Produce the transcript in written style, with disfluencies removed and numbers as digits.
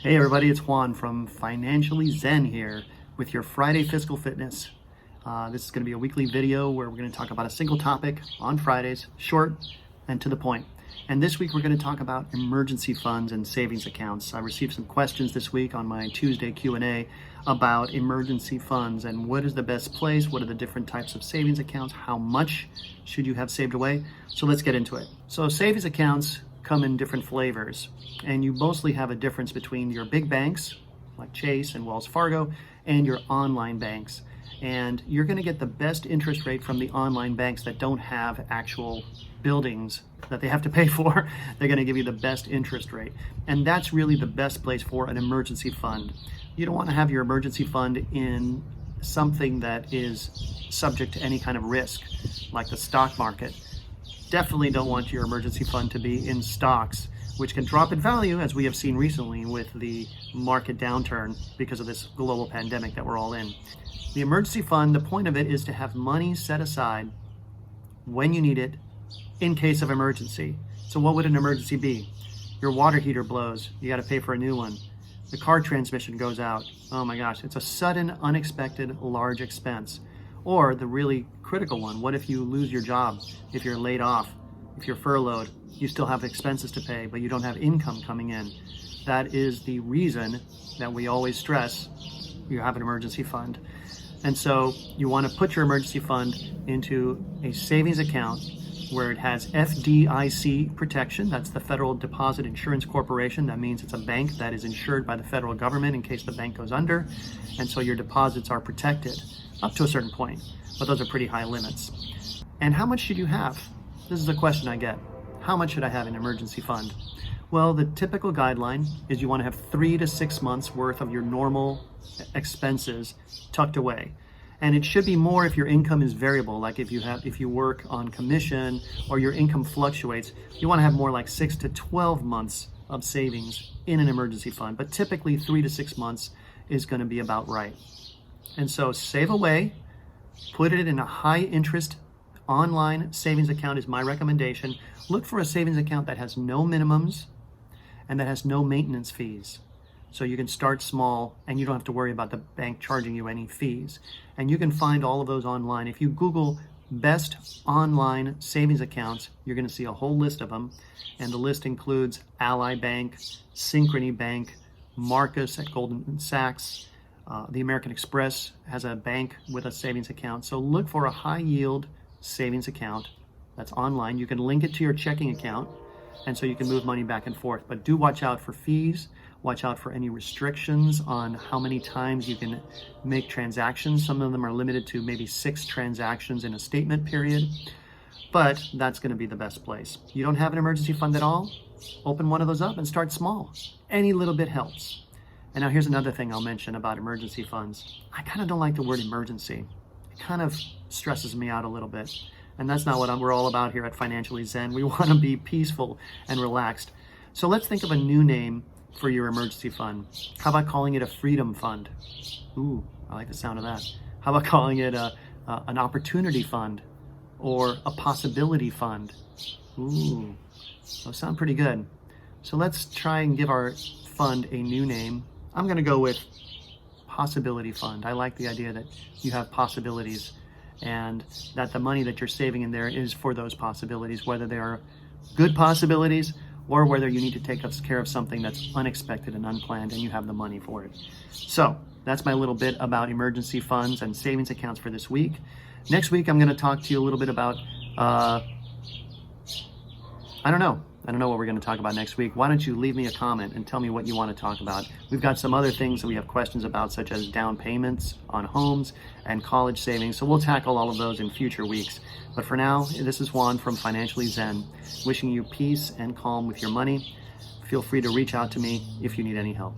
Hey everybody, it's Juan from Financially Zen here with your Friday Fiscal Fitness. This is going to be a weekly video where we're going to talk about a single topic on Fridays, short and to the point. And this week we're going to talk about emergency funds and savings accounts. I received some questions this week on my Tuesday Q&A about emergency funds and what is the best place, what are the different types of savings accounts, how much should you have saved away. So let's get into it. So savings accounts come in different flavors, and you mostly have a difference between your big banks like Chase and Wells Fargo and your online banks. And you're going to get the best interest rate from the online banks that don't have actual buildings that they have to pay for. They're going to give you the best interest rate. And that's really the best place for an emergency fund. You don't want to have your emergency fund in something that is subject to any kind of risk, like the stock market. Definitely don't want your emergency fund to be in stocks, which can drop in value, as we have seen recently with the market downturn because of this global pandemic that we're all in. The emergency fund, the point of it is to have money set aside when you need it in case of emergency. So what would an emergency be? Your water heater blows, you got to pay for a new one. The car transmission goes out. Oh my gosh, it's a sudden, unexpected, large expense. Or the really critical one, what if you lose your job, if you're laid off, if you're furloughed, you still have expenses to pay, but you don't have income coming in. That is the reason that we always stress you have an emergency fund. And so you want to put your emergency fund into a savings account where it has FDIC Protection. That's the Federal Deposit Insurance Corporation. That means it's a bank that is insured by the federal government in case the bank goes under. And so your deposits are protected up to a certain point, but those are pretty high limits. And how much should you have? This is a question I get. How much should I have in an emergency fund? Well, the typical guideline is you want to have 3 to 6 months worth of your normal expenses tucked away. And it should be more if your income is variable, like if you work on commission or your income fluctuates. You want to have more like 6 to 12 months of savings in an emergency fund, but typically 3 to 6 months is going to be about right. And so save away, put it in a high interest online savings account is my recommendation. Look for a savings account that has no minimums and that has no maintenance fees. So you can start small and you don't have to worry about the bank charging you any fees. And you can find all of those online. If you Google best online savings accounts, you're going to see a whole list of them. And the list includes Ally Bank, Synchrony Bank, Marcus at Goldman Sachs. The American Express has a bank with a savings account. So look for a high yield savings account that's online. You can link it to your checking account, and so you can move money back and forth. But do watch out for fees. Watch out for any restrictions on how many times you can make transactions. Some of them are limited to maybe 6 transactions in a statement period, but that's going to be the best place. You don't have an emergency fund at all? Open one of those up and start small. Any little bit helps. And now here's another thing I'll mention about emergency funds. I kind of don't like the word emergency. It kind of stresses me out a little bit. And that's not what we're all about here at Financially Zen. We want to be peaceful and relaxed. So let's think of a new name for your emergency fund. How about calling it a freedom fund? Ooh, I like the sound of that. How about calling it an opportunity fund or a possibility fund? Ooh, those sound pretty good. So let's try and give our fund a new name. I'm going to go with possibility fund. I like the idea that you have possibilities and that the money that you're saving in there is for those possibilities, whether they are good possibilities or whether you need to take care of something that's unexpected and unplanned and you have the money for it. So that's my little bit about emergency funds and savings accounts for this week. Next week, I'm going to talk to you a little bit about, I don't know what we're going to talk about next week. Why don't you leave me a comment and tell me what you want to talk about? We've got some other things that we have questions about, such as down payments on homes and college savings. So we'll tackle all of those in future weeks. But for now, this is Juan from Financially Zen, wishing you peace and calm with your money. Feel free to reach out to me if you need any help.